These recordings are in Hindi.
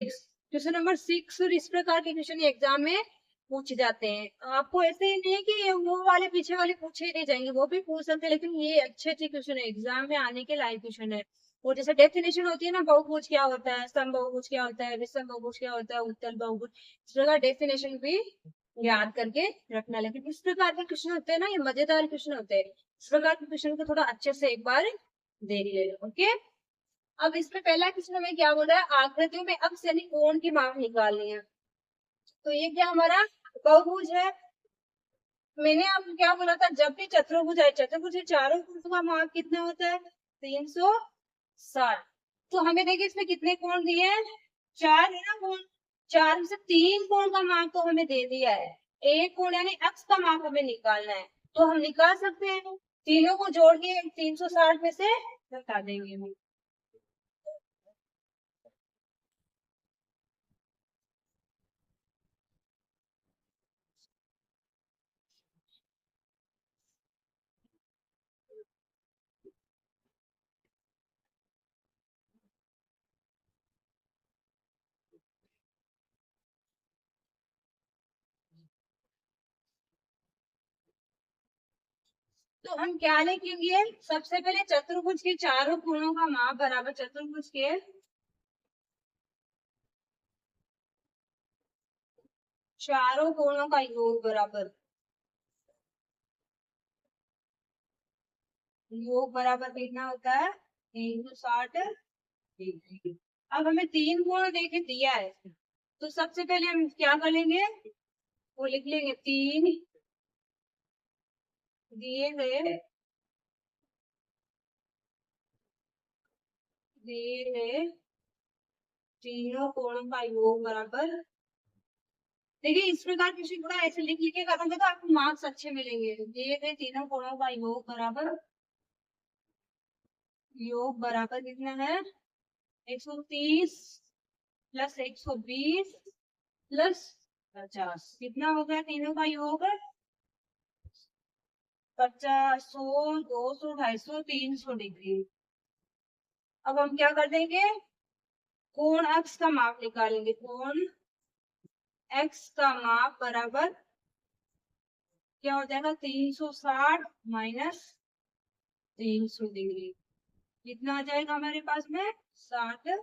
क्वेश्चन नंबर 6 और इस प्रकार के क्वेश्चन एग्जाम में पूछ जाते हैं। आपको ऐसे ही नहीं है कि वो वाले पीछे वाले पूछे ही नहीं जाएंगे, वो भी पूछ सकते हैं, लेकिन ये अच्छे अच्छे क्वेश्चन है, एग्जाम में आने के लायक क्वेश्चन है। वो जैसे डेफिनेशन होती है ना, बहुभुज क्या होता है, समबहुभुज क्या होता है, विषम बहुभुज क्या होता है, उत्तल बहुभुज, इस प्रकार डेफिनेशन भी याद करके रखना। लेकिन इस प्रकार के क्वेश्चन होते हैं ना, ये मजेदार क्वेश्चन होते हैं। इस प्रकार के क्वेश्चन को थोड़ा अच्छे से एक बार देख ले लो। ओके, अब इसमें पहला क्वेश्चन हमें क्या बोला है, आकृतियों में अक्ष यानी कोण की माप निकालनी है। तो ये क्या हमारा बहुभुज है। मैंने आपको क्या बोला था, जब भी चतुर्भुज है, चतुर्भुज के चारों कोणों का माप कितना होता है, 360। तो हमें देखिए इसमें कितने कोण दिए हैं, 4 है ना कोण। 4 में से 3 कोण का माप तो हमें दे दिया है, एक कोण यानी अक्ष का माप हमें निकालना है। तो हम निकाल सकते हैं, तीनों को जोड़ के 360 में से बता देंगे हम। तो हम क्या लिखेंगे, सबसे पहले चतुर्भुज के चारों कोणों का माप बराबर चतुर्भुज के चारों कोणों का योग बराबर, योग बराबर कितना होता है, 360 डिग्री। अब हमें 3 कोण देखे दिया है, तो सबसे पहले हम क्या कर लेंगे, वो लिख लेंगे 3 दिए गए तीनों कोणों का योग बराबर। देखिए इस प्रकार क्वेश्चन थोड़ा ऐसे लिख लिख के करोगे तो आपको मार्क्स अच्छे मिलेंगे। दिए गए तीनों कोणों का योग बराबर कितना है, 130 प्लस 120 प्लस 50, कितना हो गया तीनों का योग, 50, 100, 200, 250, 300 डिग्री। अब हम क्या कर देंगे, कोण अक्ष का माप निकालेंगे, कोण एक्स का माप बराबर क्या हो जाएगा, 360 माइनस 300 डिग्री, कितना आ जाएगा हमारे पास में, 60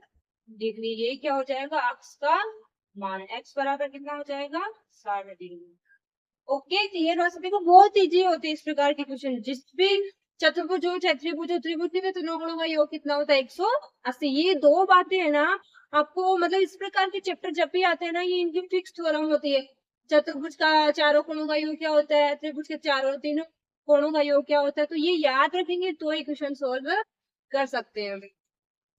डिग्री। ये क्या हो जाएगा, अक्ष का मान, एक्स बराबर कितना हो जाएगा, 60 डिग्री। ओके, क्लियर हो सभी को, बहुत इजी होते हैं इस प्रकार के क्वेश्चन। जिस भी चतुर्भुज हो चाहे त्रिभुज हो, त्रिभुज में तीनों कोणों का योग कितना होता है, 180। ये दो बातें है ना, आपको मतलब इस प्रकार के चैप्टर जब भी आते हैं ना, ये इनकी फिक्स थ्योरम होती है। चतुर्भुज का चारों कोणों का योग क्या होता है, त्रिभुज के चारों तीनों कोणों का योग क्या होता है, तो ये याद रखेंगे तो ही क्वेश्चन सोल्व कर सकते हैं।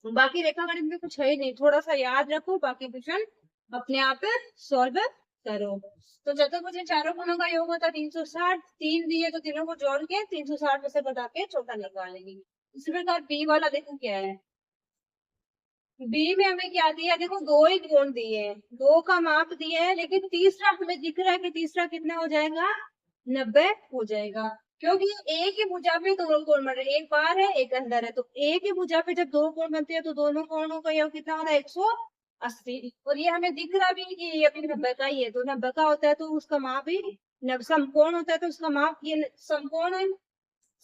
बाकी रेखागणित में कुछ है ही नहीं, थोड़ा सा याद रखो, बाकी क्वेश्चन अपने आप सॉल्व करो। तो चतुर्भुज के चारों कोणों का योग होता है 360, 3 दिए तो तीनों को जोड़ के 360 में से घटा के छोटा निकालेंगे। इसी प्रकार बी वाला देखो क्या है, बी में हमें क्या दिया, देखो दो ही कोण दिए हैं, दो का माप दिए है, लेकिन तीसरा हमें दिख रहा है कि तीसरा कितना हो जाएगा, 90 हो जाएगा, क्योंकि एक ही भुजा पे दोनों कोण बन रहे हैं, एक बाहर है एक अंदर है, तो एक ही भुजा पे जब दो कोण बनते हैं तो दोनों कोणों का योग कितना होता है, 180। और ये हमें दिख रहा भी कि ये अपनी 90 का ही है, तो 90 का होता है तो उसका माप भी समकोण होता है, तो उसका माप ये समकोण है,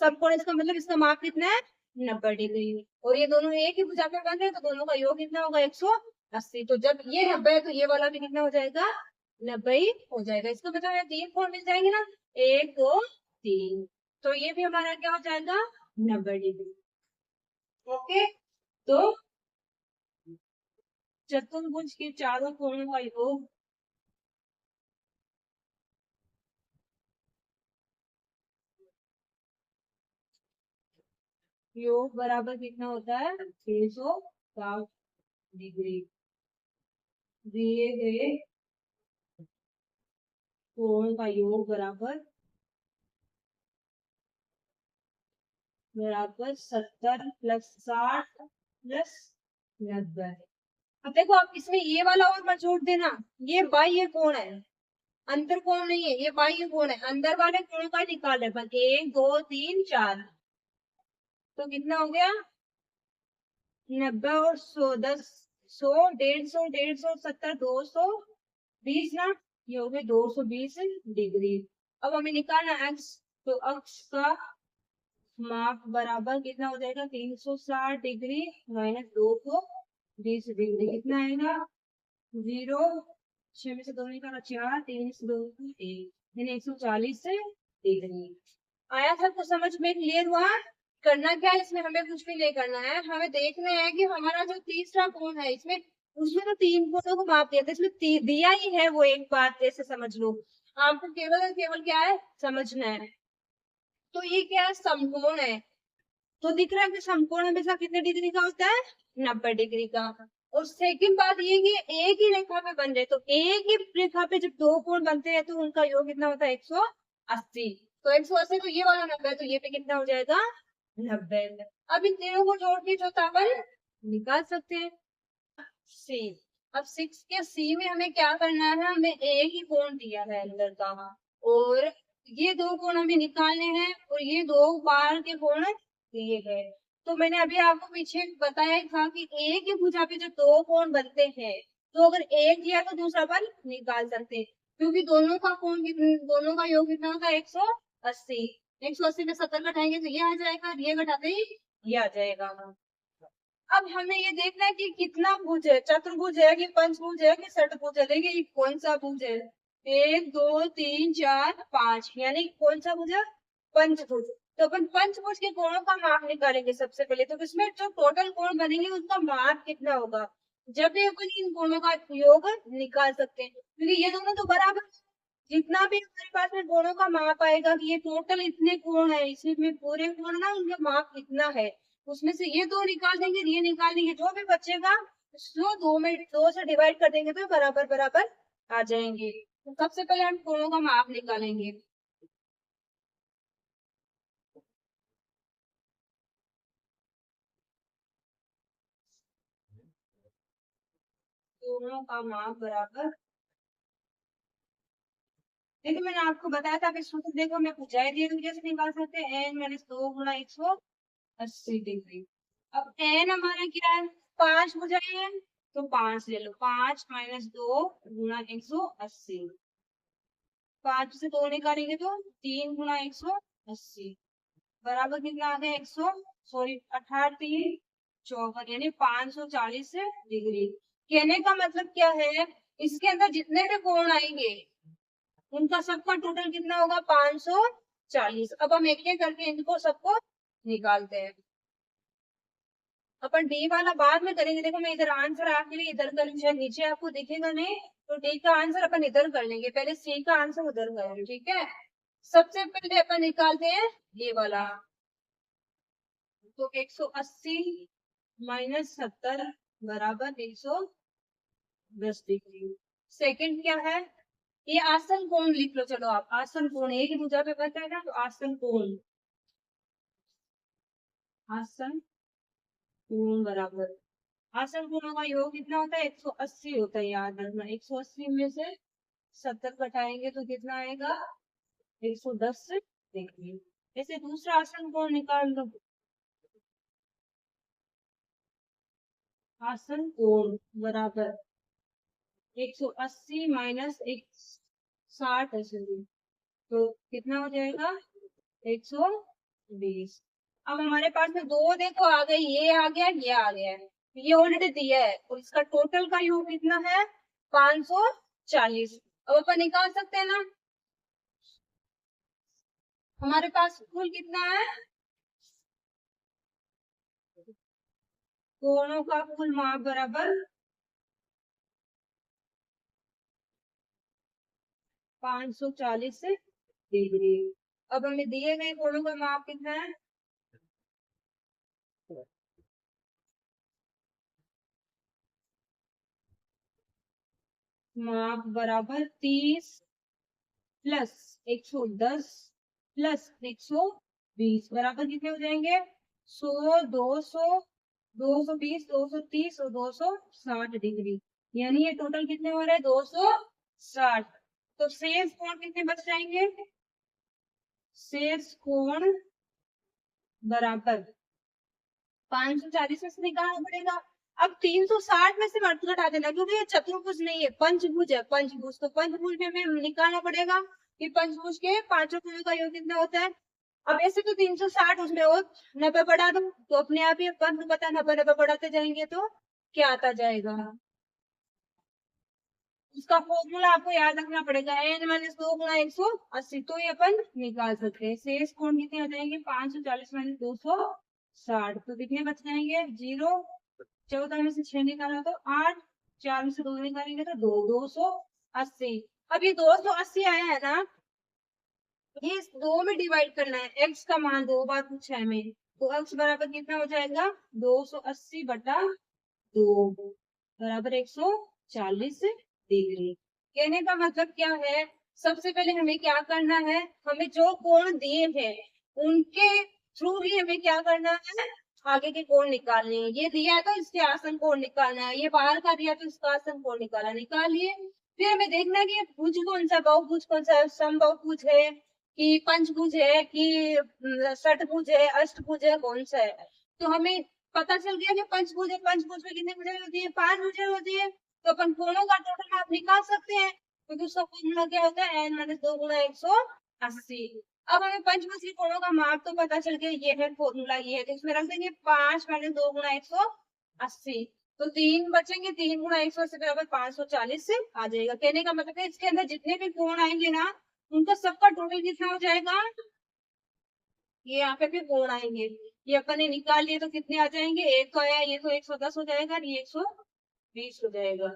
समकोण इसका मतलब इसका माप कितना है, 90 डिग्री। और ये दोनों एक ही भुजा पे बन रहे हैं तो दोनों का योग कितना होगा, 180। तो जब ये 90 है तो ये वाला भी कितना हो जाएगा, 90 ही हो जाएगा। इसका मतलब है 3 कोण मिल जाएंगे ना, 1 2 3, तो ये भी हमारा क्या हो जाएगा, 90 डिग्री। ओके, तो चतुर्भुज के चारों कोणों का योग बराबर कितना होता है, 660 डिग्री। दिए गए कोण का योग बराबर 70 प्लस 60 प्लस 90। अब देखो, आप इसमें ये वाला और मत जोड़ देना, ये बाह्य कोण है, अंतर कोण नहीं है, ये बाह्य कोण है, अंदर वाले कोण का निकाल रहे बस, 1 2 3 4, तो कितना हो गया, 90 और 110, 100, 150, 170, 220 ना, ये हो गए 220 डिग्री। अब हमें निकालना x, तो अक्ष का माप बराबर कितना हो जाएगा, 360 डिग्री माइनस 220 डिग्री, कितना आएगा, 0, 6 में से 2 निकाला 4, 3 से 2 1, यानी 140 डिग्री। आया था तो समझ में, क्लियर हुआ। करना क्या है इसमें, हमें कुछ भी नहीं करना है, हमें देखना है कि हमारा जो तीसरा कोण है इसमें, उसमें तो 3 कोणों को माप दिया था, इसमें दिया ही है वो एक बात, ऐसे समझ लो। आपको केवल और केवल क्या है समझना है। तो ये क्या है, समकोण है। तो दिख रहा है कि समकोण हमेशा कितने डिग्री का होता है, 90 डिग्री का। और सेकंड बात ये कि एक ही रेखा पे बन रहे, तो एक ही रेखा पे जब दो कोण बनते हैं तो उनका योग कितना होता है, 180। तो 180 तो ये वाला 90 है, तो ये पे कितना हो जाएगा, 90। अब इन तीनों को जोड़ के जो तापन निकाल सकते हैं। सी, अब 6 के सी में हमें क्या करना है, हमें एक ही कोण दिया है अंदर का, और ये दो कोण हमें निकालने हैं, और ये दो बाहर के कोण दिए गए। तो मैंने अभी आपको पीछे बताया था कि एक ही भुजा पे जो दो कोण बनते हैं, तो अगर एक दिया तो दूसरा बल निकाल सकते हैं, क्योंकि दोनों का कोण दोनों का योग कितना होता है, 180। 180 में 70 घटाएंगे तो ये आ जाएगा, ये घटाते ही ये आ जाएगा। अब हमें ये देखना है कि कितना भुज है, चतुर्भुज है कि पंचभुज है कि षटभुज है। देखिए ये कौन सा भुज है, 1 2 3 4 5, यानी कौन सा भुज है, पंचभुज। तो अपन पंचभुज के कोणों का माप निकालेंगे सबसे पहले। तो इसमें जो टोटल कोण बनेंगे उसका माप कितना होगा, जब भी अपन इन कोणों का योग निकाल सकते हैं, क्योंकि ये दोनों तो बराबर, जितना भी हमारे पास में कोणों का माप आएगा कि ये टोटल इतने कोण है, इसमें पूरे कोण ना उनका माप कितना है, उसमें से ये दो निकाल देंगे, ये निकाल देंगे, जो भी बचेगा उसको 2 से डिवाइड कर देंगे तो बराबर बराबर आ जाएंगे। तो सबसे पहले हम कोणों का माप निकालेंगे। कोणों का माप बराबर, देखिए मैंने आपको बताया था, अभी सूत्र देखो मैं पूछाई दी तो जैसे निकाल सकते हैं, n माइनस 2 गुणा 180 डिग्री। अब n हमारा क्या है, 5 बुझाई है, तो 5 ले लो, 5 माइनस 2 गुणा 180, 5 से 2 निकालेंगे तो 3 गुणा 180 बराबर कितना आ गया, 100 सॉरी 18 3 54, यानी 540 डिग्री। कहने का मतलब क्या है, इसके अंदर जितने भी कोण आएंगे उनका सबका टोटल कितना होगा, 540। अब हम एक एक करके इनको सबको निकालते हैं। अपन डी वाला बाद में करेंगे, देखो मैं इधर आंसर आपके लिए इधर कर, शायद नीचे आपको दिखेगा नहीं, तो डी का आंसर अपन इधर कर लेंगे, पहले सी का आंसर उधर करेंगे, ठीक है। सबसे पहले अपन निकालते हैं ये वाला, तो 180 माइनस 70 बराबर 110 डिग्री। सेकंड क्या है, ये आसन कोण लिख लो, चलो आप आसन कोण, एक ही भुजा पे बनता है ना, तो आसन कोण, आसन कोण बराबर, आसन कोणों का योग कितना होता है, 180 होता है, याद रखना। 180 में से 70 घटाएंगे तो कितना आएगा, 110 डिग्री। ऐसे दूसरा आसन कोण निकाल लो, आसन कोण बराबर 180 माइनस 60 है, तो कितना हो जाएगा, 120। अब हमारे पास में दो देखो आ गए, ये आ गया, ये आ गया है, ये ऑलरेडी दिया है, और इसका टोटल का योग कितना है, 540। अब अपन निकाल सकते हैं ना, हमारे पास कुल कितना है, कोणों का कुल माप बराबर 540 डिग्री। अब हमें दिए गए कोणों का माप कितना है, माप बराबर 30 प्लस 110 प्लस 120 बराबर कितने हो जाएंगे, 100 200 220 230 और 260 डिग्री, यानी ये टोटल कितने हो रहे हैं, 260। तो शेष कोण कितने बच जाएंगे, शेष कोण बराबर 540 में से निकालना पड़ेगा, अब 360 में से मत घटा देना, क्योंकि ये चतुर्भुज नहीं है, पंचभुज है। पंचभुज तो पंचभुज में हमें निकालना पड़ेगा कि पंचभुज के पांचों कोणों का योग कितना होता है। अब ऐसे तो 360 उसमें और 90 बढ़ा दो तो अपने आप ही अपन को पता 90 बढ़ाते जाएंगे तो क्या आता जाएगा। उसका फॉर्मूला आपको याद रखना पड़ेगा, n माइनस 2 गुणा 180, तो ये अपन निकाल सकते हैं। शेष कोण कितने आ जाएंगे, 540 माइनस 260, तो कितने बच जाएंगे, 0। 14 में से 6 निकाला तो 8, 4 में से 2 निकालेंगे तो 280। अब ये 280 आया है ना, ये इस 2 में डिवाइड करना है। x का मान 2 बार पूछा है हमें, तो x बराबर कितना हो जाएगा, 280 बटा 2 बराबर 140 डिग्री। कहने का मतलब क्या है, सबसे पहले हमें क्या करना है, हमें जो कोण दिए हैं उनके थ्रू ही हमें क्या करना है, आगे के कोण निकालने हैं। ये दिया है तो इसके आसन कोण निकालना है, ये बाहर का दिया तो इसका आसन कोण निकालना, निकालिए। फिर हमें देखना है कि भुज कौन सा, बहुभुज कौन सा है, समबाहुभुज है कि पंचभुज है कि षटभुज है, अष्टभुज है, कौन सा है। तो हमें पता चल गया कि पंचभुज है, पंचभुज में कितनी भुजाएं होती है, 5 भुजाएं होती है, तो अपन कोणों का टोटल माप निकाल सकते हैं, क्योंकि उसका फॉर्मूला क्या होता है, n माइनस 2 गुणा 180। अब हमें पंचभुज के कोणों का माप तो पता चल गया, ये है फॉर्मूला, ये है, तो इसमें रख देंगे 5 माइनस 2 गुणा 180, तो 3 बचेंगे, 3 गुणा 180 बराबर 540 से आ जाएगा। कहने का मतलब है इसके अंदर जितने भी कोण आएंगे ना, उनका सबका टोटल कितना हो जाएगा, ये यहाँ पे भी कोण आएंगे, ये अपन ने निकाल लिए तो कितने आ जाएंगे, एक तो आया, ये तो 110 हो जाएगा, ये 120 हो जाएगा।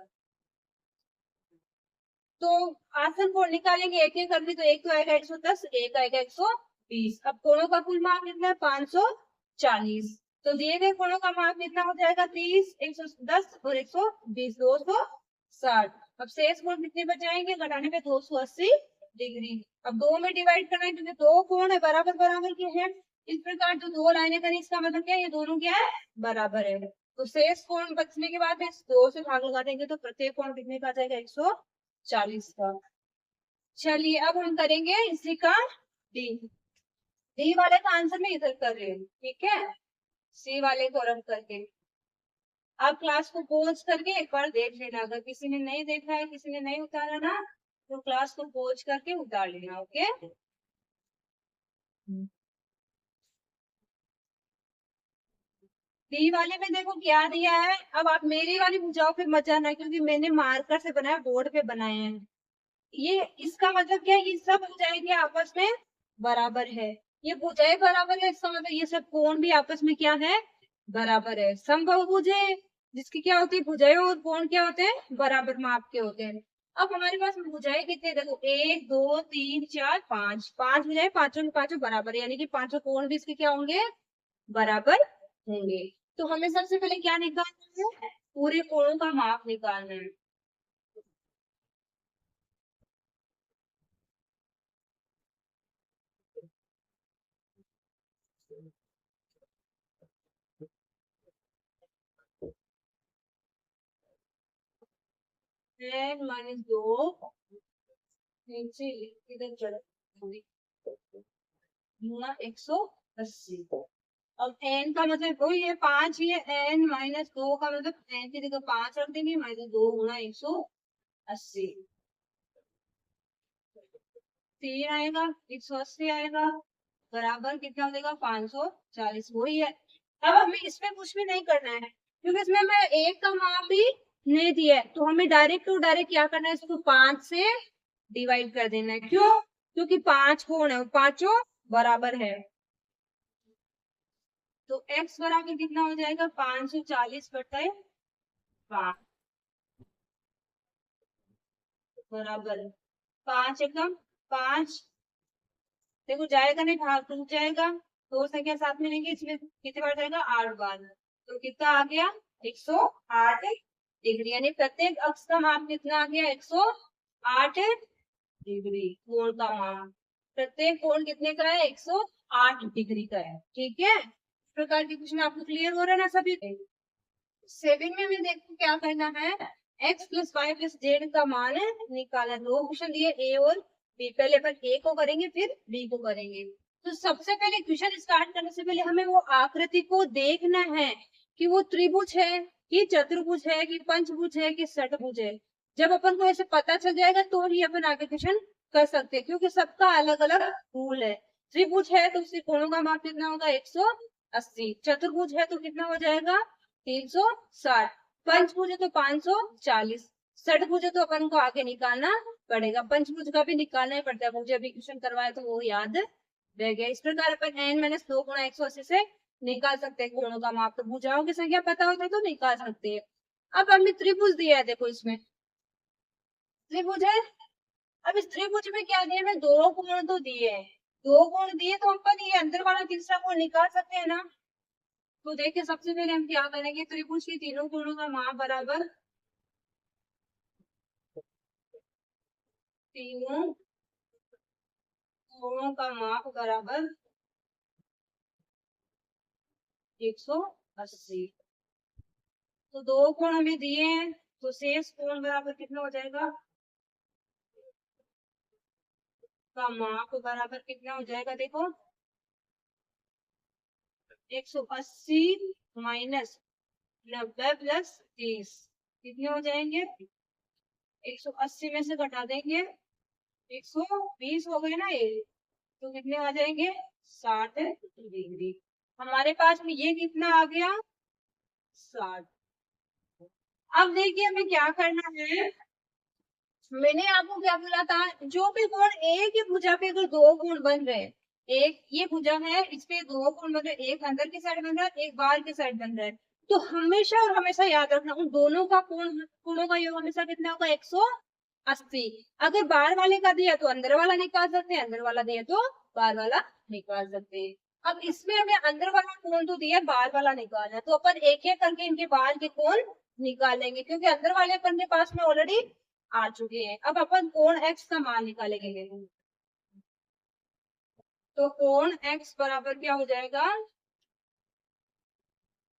तो आसन कोण निकालेंगे एक एक करके, तो एक तो आएगा 110, एक आएगा 120। अब कोणों का कुल माप कितना है, 540, तो दिए गए कोणों का माप कितना हो जाएगा, 30, 110 और 120, 260। अब शेष कोण कितने बचाएंगे, घटाने पे 280 डिग्री। अब 2 में डिवाइड करना है, क्योंकि 2 कोण है बराबर बराबर के हैं, इस प्रकार जो 2 लाइनें करें इसका मतलब क्या है, ये दोनों क्या है, बराबर है। तो शेष कोण बचने के बाद 2 से भाग लगा देंगे तो प्रत्येक कोण कितने का आ जाएगा, 140 का। चलिए अब हम करेंगे इसी का डी। डी वाले का आंसर मैं इधर कर रही हूँ, ठीक है, सी वाले को रख करके। आप क्लास को पॉज करके एक बार देख लेना, अगर किसी ने नहीं देखा है, किसी ने नहीं उतारा ना, तो क्लास को पॉज करके उतार लेना, ओके। डी वाले में देखो क्या दिया है, अब आप मेरी वाली भुजाओं पे मत जाना, क्योंकि मैंने मार्कर से बनाया, बोर्ड पे बनाए हैं। ये इसका मतलब क्या है, ये सब भुजाएं क्या आपस में बराबर है, ये भुजाएं बराबर है, इसका मतलब ये सब कोण भी आपस में क्या है, बराबर है। समबाहुभुज है जिसकी क्या होती है, भुजाएं और कोण क्या होते हैं, बराबर माप के होते हैं। अब हमारे पास भुजाएं कितने, देखो 1 2 3 4 5, 5 भुजाएं, पांचों के पांचों बराबर, यानी कि पांचों कोण भी इसके क्या होंगे, बराबर होंगे। तो हमें सबसे पहले क्या निकालना है, पूरे कोणों का माप निकालना है। n माइनस 2 नीचे इधर चढ़ गुणा 180। अब n का मतलब वही है 5 ही है, n माइनस 2 का मतलब n की जगह 5 रख देंगे, माइनस 2 गुणा 180, 3 आएगा, 180 आएगा, बराबर कितना हो जाएगा, 540, वही है। अब हमें इसमें कुछ भी नहीं करना है, क्योंकि इसमें हमें एक का माप भी नहीं दिया है, तो हमें डायरेक्ट टू डायरेक्ट क्या करना है, इसको 5 से डिवाइड कर देना है। क्यों, क्योंकि 5 कोण है, पांचों बराबर है। तो x बराबर कितना हो जाएगा, 540 बटा 5 बराबर 5 एकम 5, देखो जाएगा नहीं, भाग टूट जाएगा, दो संख्या साथ में लेंगे, इसमें कितने बार जाएगा, 8 बार, तो कितना आ गया, 108 डिग्री, यानी प्रत्येक अक्ष का माप कितना आ गया, 108 डिग्री। कोण का माप, प्रत्येक कोण कितने का है, 108 डिग्री का है, ठीक है। इस प्रकार के क्वेश्चन आपको क्लियर हो रहा है ना सभी। 7 में भी देखो क्या करना है, x plus y plus z का मान निकालना। दो क्वेश्चन दिए ए और बी, पहले अपन ए को करेंगे फिर बी को करेंगे। तो सबसे पहले क्वेश्चन स्टार्ट करने से पहले हमें वो आकृति को देखना है कि वो त्रिभुज है कि चतुर्भुज है कि पंचभुज है कि षटभुज है। जब अपन को ऐसे पता चल जाएगा तो ही अपन आगे क्वेश्चन कर सकते हैं, क्योंकि सबका अलग अलग रूल है। त्रिभुज है तो उसके कोणों का माप कितना होगा 180, चतुर्भुज है तो कितना हो जाएगा 360, पंचभुज है तो 540, षटभुज है तो अपन को आगे निकालना पड़ेगा, पंचभुज का भी निकालना ही पड़ता है, मुझे अभी क्वेश्चन करवाया तो वो याद रह गया। इस प्रकार अपन n-2 गुणा 180 से निकाल सकते हैं कोणों का माप, तो भुजाओं की संख्या पता होता है तो निकाल सकते हैं। अब हमें त्रिभुज दिया है, देखो इसमें त्रिभुज है। अब इस त्रिभुज में क्या दिया है, दो कोण तो दिए हैं, दो कोण दिए तो अपन ये अंदर वाला तीसरा कोण निकाल सकते हैं ना। तो देखिए सबसे पहले हम क्या करेंगे, त्रिभुज के तीनों कोणों का माप बराबर, तीनों कोणों का माप बराबर 180। तो दो कोण हमें दिए हैं, तो शेष कोण बराबर कितना हो जाएगा, का माप बराबर कितना हो जाएगा, देखो 180 माइनस 90 प्लस 30 कितने हो जाएंगे, 180 में से घटा देंगे 120 हो गए ना ये, तो कितने आ जाएंगे 60 डिग्री। हमारे पास में ये कितना आ गया 60। अब देखिए हमें क्या करना है, मैंने आपको क्या बोला था, जो भी कोण एक ही भुजा पे अगर दो कोण बन रहे हैं, एक ये भुजा है इस पे दो कोण बन रहे, एक अंदर की साइड बन रहा है एक बाहर की साइड बन रहा है, तो हमेशा और हमेशा याद रखना उन दोनों का कोणों का योग हमेशा कितना होगा 180। अगर बाहर वाले का दिया तो अंदर वाला निकाल सकते हैं, अंदर वाला दिया तो बाहर वाला निकाल सकते हैं। अब इसमें हमें अंदर वाला कोण तो दिया, बाहर वाला निकालना है, तो अपन एक एक करके इनके बाहर के कोण निकालेंगे, क्योंकि अंदर वाले अपन के पास में ऑलरेडी आ चुके हैं। अब अपन कोण x का मान निकालेंगे, तो कोण x बराबर क्या हो जाएगा,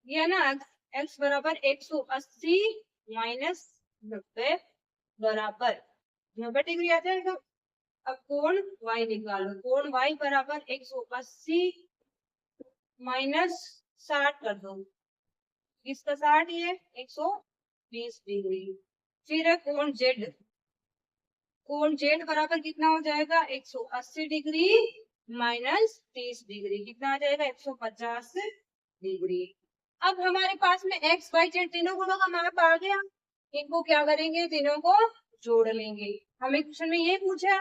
ये ना x बराबर 180 माइनस 90 बराबर 90 डिग्री आ जाएगा। अब कोण y निकालो, कोण y बराबर 180 माइनस 60 कर दो, इसका 60 ये 120 डिग्री। फिर है कोण z, कोण z बराबर कितना हो जाएगा 180 डिग्री माइनस 30 डिग्री, कितना आ जाएगा 150 डिग्री। अब हमारे पास में x y z तीनों कोणों का माप आ गया, इनको क्या करेंगे, तीनों को जोड़ लेंगे। हमें क्वेश्चन में ये पूछा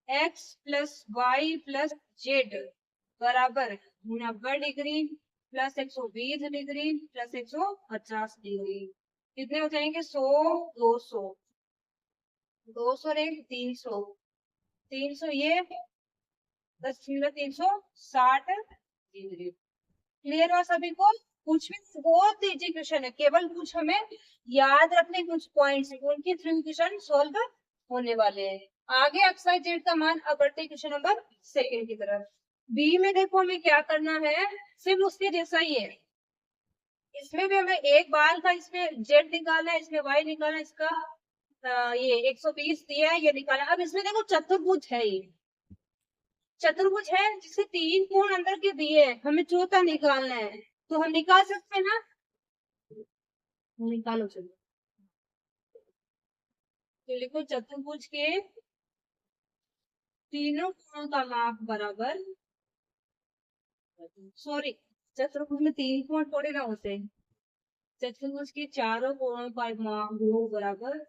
x plus y plus z बराबर 90 degree plus 120 degree plus 150 degree, कितने हो जाएंगे 100 200 200 रेट 300 300 ये 360 डिग्री। क्लियर हुआ सभी को, कुछ भी बहुत इजी क्वेश्चन है, केवल कुछ हमें याद रखने कुछ पॉइंट्स उनके थ्रू क्वेश्चन सॉल्व होने वाले हैं। आगे x y z का मान, अब बढ़ते क्वेश्चन नंबर 2 की तरफ। बी में देखो हमें क्या करना है, सिर्फ उसके जैसा ही है, इसमें भी हमें एक बार का इसमें z निकालना है, इसमें y निकालना है, इसका ये 120 दिया है ये निकाला। अब इसमें देखो चतुर्भुज है, ये चतुर्भुज है जिसके तीन कोण अंदर के दिए हैं, हमें चौथा निकालना है, तो हम निकाल सकते हैं ना, निकालो चलो। तो लिखो चतुर्भुज के तीनों कोणों का माप बराबर, सॉरी चतुर्भुज में तीन कोण थोड़े ना होते हैं, चतुर्भुज के चारों कोणों का माप बराबर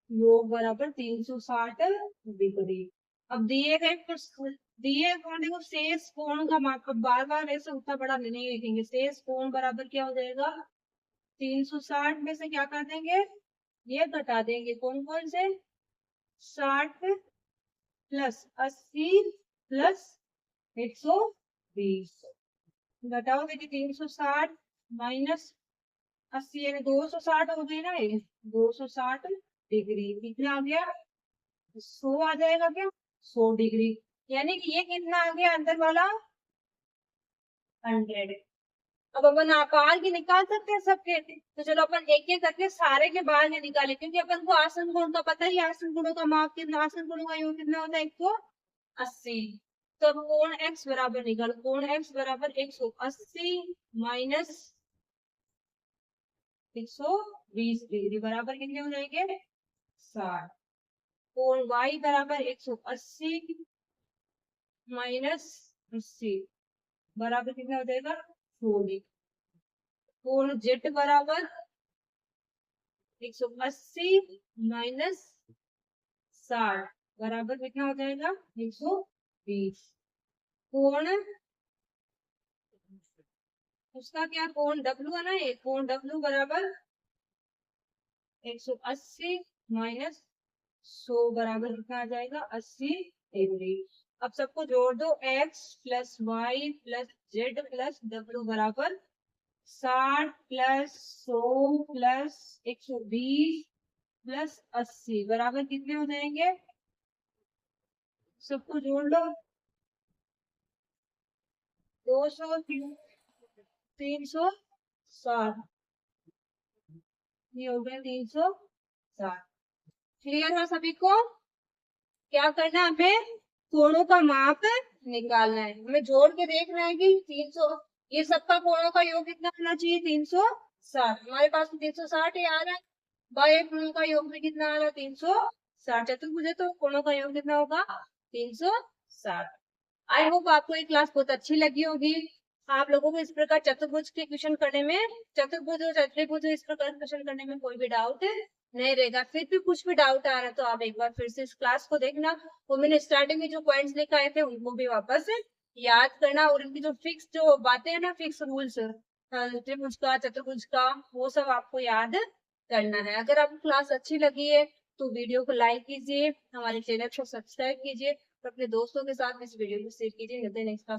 योग बराबर 360 डिग्री। अब दिए गए दिए कोण देखो, शेष कोण का माप बार बार ऐसे उतना बड़ा नहीं लिखेंगे, शेष कोण बराबर क्या हो जाएगा 360 में से क्या कर देंगे, ये घटा देंगे, कौन कौन से 60 प्लस 80 प्लस 120 घटाओगे कि 360 माइनस 80 यानी 260 हो गई ना, ये 260 डिग्री कितना आ गया 100 आ जाएगा क्या 100 डिग्री, यानी कि ये कितना आ गया अंदर वाला 100। अब अपन बाहर की निकाल सकते हैं सबके, तो चलो अपन एक एक करके सारे के बाहर के निकाले, क्योंकि अपन को आसन कोण का पता ही, आसन कोणों का माप कितना, आसन कोणों का योग कितना होता है 180। तो अब कोण x बराबर निकालो, कोण x बराबर 180 माइनस 120 डिग्री बराबर कितने हो जाएंगे 60। कोण y बराबर 180 माइनस 80 बराबर कितना हो जाएगा 40। कोण z बराबर 180 माइनस 60 बराबर कितना हो जाएगा 120। कोण उसका क्या कोण W है ना, ये कोण W बराबर 180 माइनस 100 बराबर कितना आ जाएगा 80 डिग्री। अब सबको जोड़ दो, x plus y plus z plus W बराबर 60 प्लस 100 प्लस 120 प्लस 80 बराबर कितने हो जाएंगे, सबको जोड़ लो, 200 360, ये हो गया 360। क्लियर है सभी को? क्या करना है हमें, कोणों का माप निकालना है। हमें जोड़ के देखना है कि 300, ये सबका कोणों का योग कितना होना चाहिए 360। हमारे पास 360 ही आ रहा है, बाह्य कोणों का योग भी कितना आ रहा है 360। चतुर्भुज है तो कोणों का योग कितना होगा 360। आई होप आपको ये क्लास बहुत अच्छी लगी होगी। आप लोगों को इस प्रकार चतुर्भुज के क्वेश्चन करने में, चतुर्भुज और चतुर्भुज इस प्रकार क्वेश्चन करने में कोई भी डाउट नहीं रहेगा। फिर भी कुछ भी डाउट आ रहा है तो आप एक बार फिर से इस क्लास को देखना, वो मैंने स्टार्टिंग में जो पॉइंट्स लिखाए थे उनको भी वापस याद करना, और इनकी जो फिक्स जो बातें हैं ना, फिक्स रूल्स त्रिभुज का चतुर्भुज का, वो सब आपको याद करना है। अगर आपको क्लास अच्छी लगी है तो वीडियो को लाइक कीजिए, हमारे चैनल को सब्सक्राइब कीजिए और अपने दोस्तों के साथ इस वीडियो को शेयर कीजिए। Next class